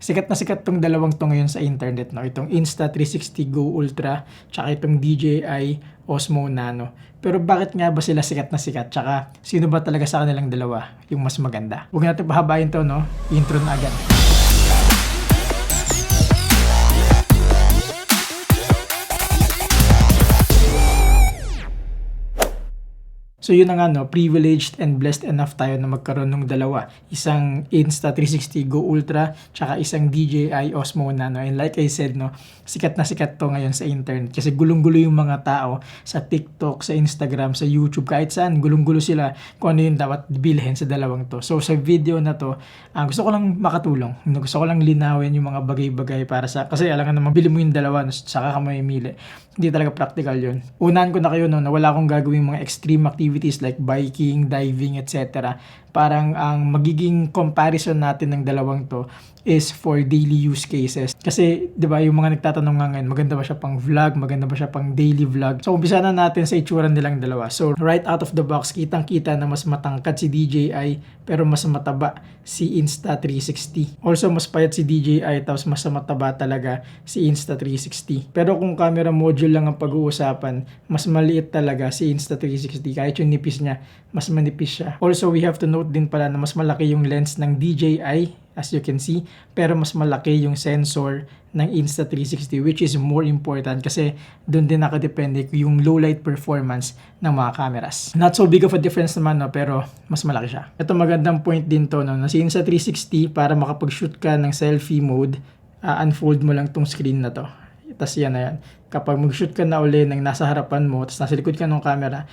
Sikat na sikat tong dalawang to ngayon sa internet, no? Itong Insta360 Go Ultra, tsaka itong DJI Osmo Nano. Pero bakit nga ba sila sikat na sikat? Tsaka sino ba talaga sa kanilang dalawa yung mas maganda? Huwag natin pahabain to, no? Intro na agad. So yun na nga, no, privileged and blessed enough tayo na magkaroon ng dalawa. Isang Insta360 Go Ultra, tsaka isang DJI Osmo Nano. And like I said, no, sikat na sikat to ngayon sa internet. Kasi gulong-gulo yung mga tao sa TikTok, sa Instagram, sa YouTube, kahit saan. Gulong-gulo sila kung ano yung dapat bilhin sa dalawang to. So sa video na to, gusto ko lang makatulong. Gusto ko lang linawin yung mga bagay-bagay para sa... Kasi alam nga naman, bili mo yung dalawa, saka ka mamimili. Hindi talaga practical yun. Unahan ko na kayo, no, na wala akong gagawin mga extreme activities like biking, diving, etc. Parang ang magiging comparison natin ng dalawang to is for daily use cases. Kasi, di ba, yung mga nagtatanong nga ngayon, maganda ba siya pang vlog, maganda ba siya pang daily vlog. So, umpisa na natin sa itsura nilang dalawa. So, right out of the box, kitang-kita na mas matangkad si DJI, pero mas mataba si Insta360. Also, mas payat si DJI, tapos mas mataba talaga si Insta360. Pero kung camera module lang ang pag-uusapan, mas maliit talaga si Insta360. Kahit yung nipis niya, mas manipis siya. Also, we have to note din pala na mas malaki yung lens ng DJI, as you can see, pero mas malaki yung sensor ng Insta360, which is more important kasi doon din nakadepende yung low light performance ng mga cameras. Not so big of a difference naman, no, pero mas malaki siya. Ito magandang point din to, no, na si Insta360, para makapag-shoot ka ng selfie mode, unfold mo lang tong screen na to. Tapos yan na yan. Kapag mag-shoot ka na uli ng nasa harapan mo, tapos nasa likod ka ng camera,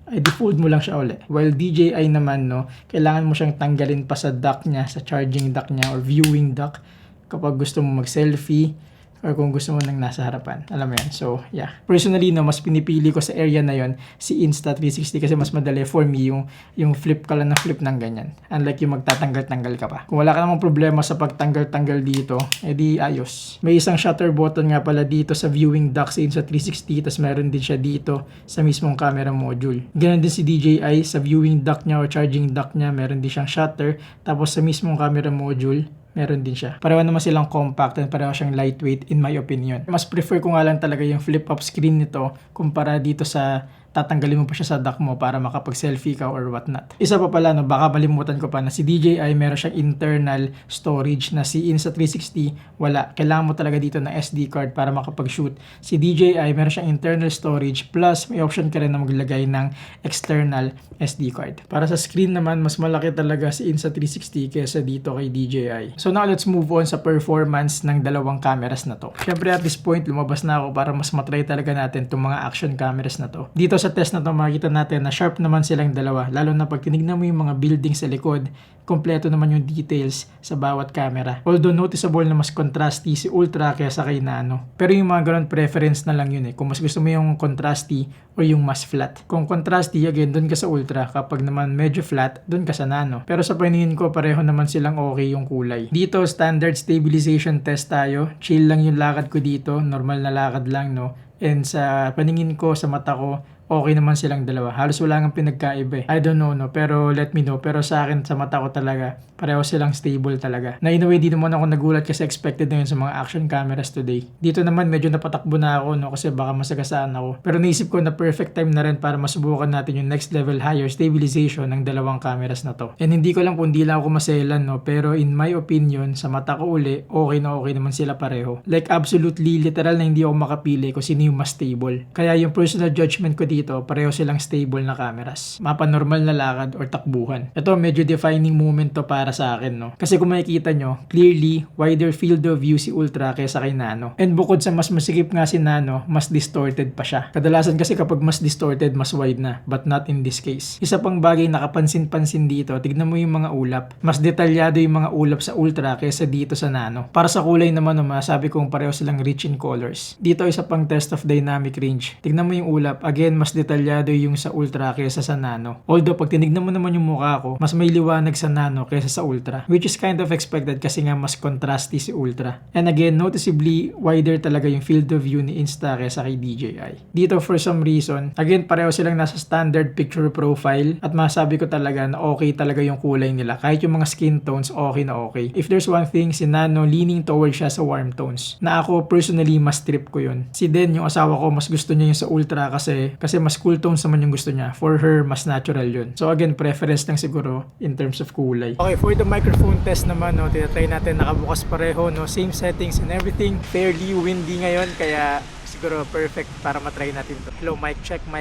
ay default mo lang siya uli. While DJI naman, no, kailangan mo siyang tanggalin pa sa dock niya, sa charging dock niya or viewing dock kapag gusto mo mag-selfie or kung gusto mo nang nasa harapan. Alam mo yan. So, yeah. Personally, no, mas pinipili ko sa area na yon si Insta360 kasi mas madali for me yung flip ka lang na flip ng ganyan. Unlike yung magtatanggal-tanggal ka pa. Kung wala ka namang problema sa pagtanggal-tanggal dito, edi ayos. May isang shutter button nga pala dito sa viewing dock sa Insta360, tas meron din siya dito sa mismong camera module. Ganun din si DJI sa viewing dock niya or charging dock niya, meron din siyang shutter. Tapos sa mismong camera module, meron din siya. Pareho naman silang compact and pareho siyang lightweight in my opinion. Mas prefer ko nga lang talaga yung flip-up screen nito kumpara dito sa tatanggalin mo pa siya sa dock mo para makapag-selfie ka or whatnot. Isa pa pala, no, baka malimutan ko pa na si DJI meron siyang internal storage na si Insta360 wala. Kailangan mo talaga dito ng SD card para makapag-shoot. Si DJI meron siyang internal storage plus may option ka rin na maglagay ng external SD card. Para sa screen naman, mas malaki talaga si Insta360 kaysa dito kay DJI. So now let's move on sa performance ng dalawang cameras na to. Syempre at this point, lumabas na ako para mas matry talaga natin itong mga action cameras na to. Dito sa test na to, makikita natin na sharp naman silang dalawa. Lalo na pag tinignan mo yung mga building sa likod, kompleto naman yung details sa bawat camera. Although noticeable na mas contrasty si Ultra kaysa kay Nano. Pero yung mga ganun preference na lang yun eh. Kung mas gusto mo yung contrasty o yung mas flat. Kung contrasty, again, dun ka sa Ultra. Kapag naman medyo flat, dun ka sa Nano. Pero sa paningin ko, pareho naman silang okay yung kulay. Dito, standard stabilization test tayo. Chill lang yung lakad ko dito. Normal na lakad lang, no? And sa paningin ko, sa mata ko, okay naman silang dalawa. Halos wala nang pinagkaiba eh. I don't know, no? Pero let me know. Pero sa akin, sa mata ko talaga, pareho silang stable talaga. Na in a way, di naman ako nagulat kasi expected na yun sa mga action cameras today. Dito naman, medyo napatakbo na ako, no? Kasi baka masagasaan ako. Pero naisip ko na perfect time na rin para masubukan natin yung next level higher stabilization ng dalawang cameras na to. And hindi ko lang kung di lang ako maselan, no? Pero in my opinion, sa mata ko uli, okay na okay naman sila pareho. Like absolutely, literal na hindi ako makapili kung sino yung mas stable. Kaya yung personal judgment ko dito, pareho silang stable na cameras. Mapanormal na lakad or takbuhan. Ito, medyo defining moment to para sa akin, no? Kasi kung makikita nyo, clearly, wider field of view si Ultra kaysa kay Nano. And bukod sa mas masikip nga si Nano, mas distorted pa siya. Kadalasan kasi kapag mas distorted, mas wide na. But not in this case. Isa pang bagay na kapansin-pansin dito, tignan mo yung mga ulap. Mas detalyado yung mga ulap sa Ultra kaysa dito sa Nano. Para sa kulay naman, masabi kong pareho silang rich in colors. Dito, isa pang test of dynamic range. Tignan mo yung ulap. Again, mas mas detalyado yung sa Ultra kaysa sa Nano. Although pag tinignan mo naman yung mukha ko, mas may liwanag sa Nano kaysa sa Ultra, which is kind of expected kasi nga mas contrasty si Ultra. And again, noticeably wider talaga yung field of view ni Insta kaysa kay DJI. Dito for some reason, again pareho silang nasa standard picture profile at masabi ko talaga na okay talaga yung kulay nila. Kahit yung mga skin tones, okay na okay. If there's one thing, si Nano leaning towards siya sa warm tones. Na ako personally mas trip ko yun. Si Den, yung asawa ko, mas gusto niya yung sa Ultra kasi mas cool tones naman yung gusto niya. For her, mas natural yun. So again, preference lang siguro in terms of kulay. Okay, for the microphone test naman, no, tinatry natin nakabukas pareho, no, same settings and everything. Fairly windy ngayon, kaya siguro perfect para matry natin to. Hello, mic check, 1,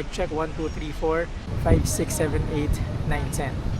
2, 3, 4, 5, 6, 7, 8, 9, 10.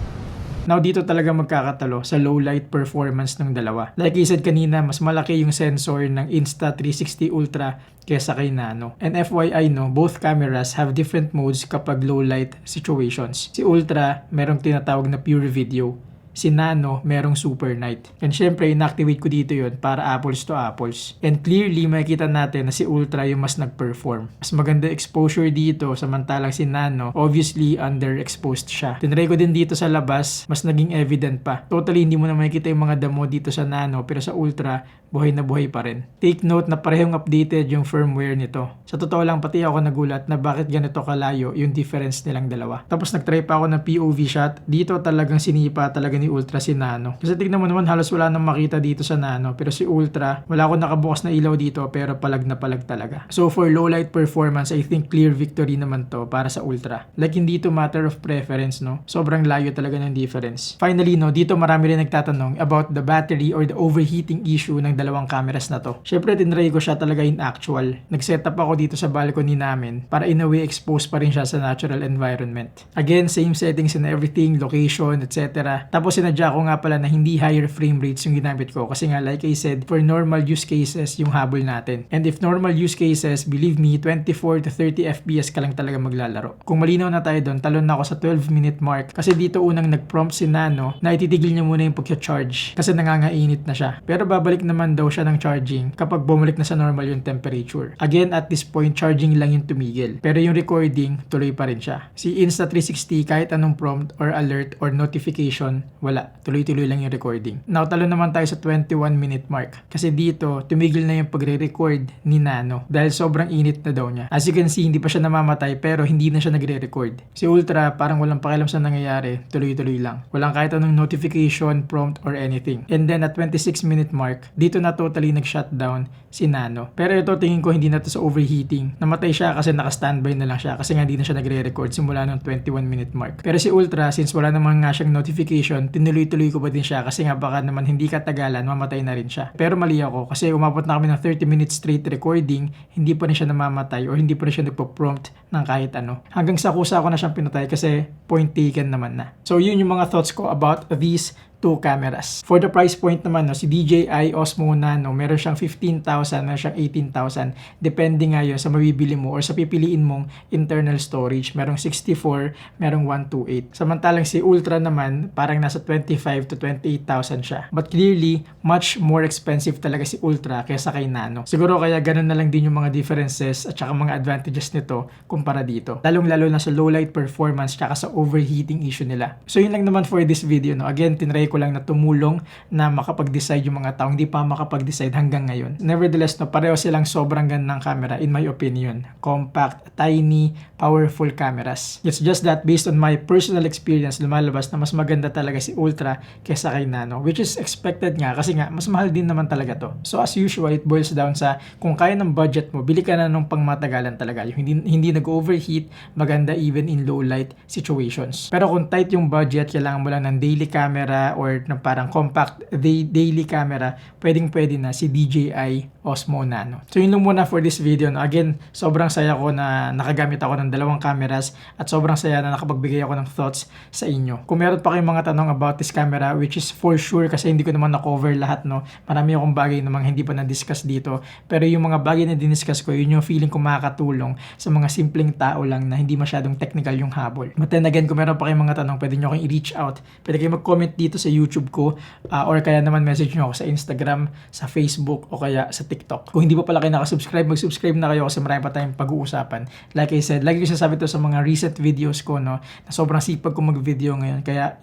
Now dito talaga magkakatalo sa low light performance ng dalawa. Like I said kanina, mas malaki yung sensor ng Insta360 Ultra kesa kay Nano. And FYI no, both cameras have different modes kapag low light situations. Si Ultra, merong tinatawag na pure video. Si Nano, merong super night. And syempre, inactivate ko dito yun para apples to apples. And clearly, makikita natin na si Ultra yung mas nag-perform. Mas maganda exposure dito, samantalang si Nano, obviously, underexposed siya. Tinry ko din dito sa labas, mas naging evident pa. Totally, hindi mo na makikita yung mga damo dito sa Nano, pero sa Ultra, buhay na buhay pa rin. Take note na parehong updated yung firmware nito. Sa totoo lang, pati ako nagulat na bakit ganito kalayo yung difference nilang dalawa. Tapos nagtry pa ako ng POV shot. Dito talagang sinipa talaga ni Ultra si Nano. Kasi tignan mo naman, halos wala nang makita dito sa Nano. Pero si Ultra, wala akong nakabukas na ilaw dito pero palag na palag talaga. So for low light performance, I think clear victory naman to para sa Ultra. Like hindi to matter of preference, no? Sobrang layo talaga ng difference. Finally, no, dito marami rin nagtatanong about the battery or the overheating issue ng dalawang cameras na to. Syempre, tinry ko siya talaga in actual. Nag-setup ako dito sa balcony namin para in a way exposed pa rin siya sa natural environment. Again, same settings and everything, location, etc. Tapos sinadya ko nga pala na hindi higher frame rates yung ginamit ko kasi nga like I said, for normal use cases yung habol natin. And if normal use cases, believe me, 24 to 30 FPS ka lang talaga maglalaro. Kung malinaw na tayo doon, talon na ako sa 12-minute mark kasi dito unang nag-prompt si Nano na ititigil niya muna yung pag-charge kasi nangangainit na siya. Pero babalik naman daw siya ng charging kapag bumalik na sa normal yung temperature. Again, at this point, charging lang yung tumigil. Pero yung recording, tuloy pa rin siya. Si Insta360, kahit anong prompt or alert or notification, wala. Tuloy-tuloy lang yung recording. Now, talo naman tayo sa 21-minute mark. Kasi dito, tumigil na yung pagre-record ni Nano dahil sobrang init na daw niya. As you can see, hindi pa siya namamatay pero hindi na siya nagre-record. Si Ultra, parang walang pakialam sa nangyayari. Tuloy-tuloy lang. Walang kahit anong notification, prompt, or anything. And then, at 26-minute mark, dito na totally nag-shutdown si Nano. Pero ito tingin ko hindi na to sa overheating. Namatay siya kasi naka-standby na lang siya kasi nga hindi na siya nagre-record simula ng 21-minute mark. Pero si Ultra, since wala naman nga siyang notification, tinuloy-tuloy ko pa din siya kasi nga baka naman hindi katagalan, mamatay na rin siya. Pero mali ako kasi umabot na kami ng 30 minutes straight recording, hindi pa rin siya namamatay o hindi pa rin siya nagpo-prompt ng kahit ano. Hanggang sa kusa ko na siyang pinatay kasi point taken naman na. So yun yung mga thoughts ko about these two cameras. For the price point naman, no, si DJI Osmo Nano, meron siyang 15,000, meron siyang 18,000. Depende nga yun sa mabibili mo or sa pipiliin mong internal storage. Merong 64, merong 128. Samantalang si Ultra naman, parang nasa 25 to 28,000 siya. But clearly, much more expensive talaga si Ultra kaysa kay Nano. Siguro kaya ganun na lang din yung mga differences at saka mga advantages nito kumpara dito. Lalong-lalo na sa low light performance at sa overheating issue nila. So yun lang naman for this video. No? Again, tinry ko lang na tumulong na makapag-decide yung mga tao hindi pa makapag-decide hanggang ngayon. Nevertheless, no, pareho silang sobrang gandang camera in my opinion. Compact, tiny, powerful cameras. It's just that based on my personal experience, lumalabas na mas maganda talaga si Ultra kesa kay Nano, which is expected nga kasi nga mas mahal din naman talaga to. So as usual, it boils down sa kung kaya ng budget mo, bili ka na nung pangmatagalan talaga. Yung hindi nag-overheat, maganda even in low light situations. Pero kung tight yung budget, kailangan mo lang ng daily camera or ng parang compact daily camera, pwedeng-pwede na si DJI Osmo Nano. So yun lang muna for this video. No? Again, sobrang saya ko na nakagamit ako ng dalawang cameras at sobrang saya na nakapagbigay ako ng thoughts sa inyo. Kung meron pa kayong mga tanong about this camera, which is for sure kasi hindi ko naman na-cover lahat, no? Marami akong bagay namang hindi pa na-discuss dito. Pero yung mga bagay na diniscuss ko, yun yung feeling ko makakatulong sa mga simpleng tao lang na hindi masyadong technical yung habol. But then again, kung meron pa kayong mga tanong, pwede nyo kayong i-reach out. Pwede kayong mag-comment dito sa sa YouTube ko, or kaya naman message nyo ako sa Instagram, sa Facebook, o kaya sa TikTok. Kung hindi pa pala kayo nakasubscribe, mag-subscribe na kayo kasi marami pa tayong pag-uusapan. Like I said, lagi ko sasabi to sa mga recent videos ko, no, na sobrang sipag ko mag-video ngayon. Kaya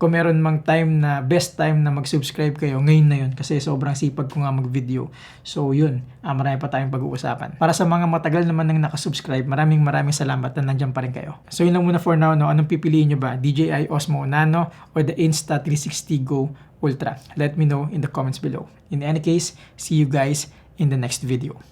kung meron mang time na best time na mag-subscribe kayo, ngayon na yun kasi sobrang sipag ko nga mag-video. So yun, marami pa tayong pag-uusapan. Para sa mga matagal naman nang nakasubscribe, maraming salamat na nandyan pa rin kayo. So yun lang muna for now, no? Anong pipiliin nyo ba? DJI Osmo Nano or the Insta360 Go Ultra? Let me know in the comments below. In any case, see you guys in the next video.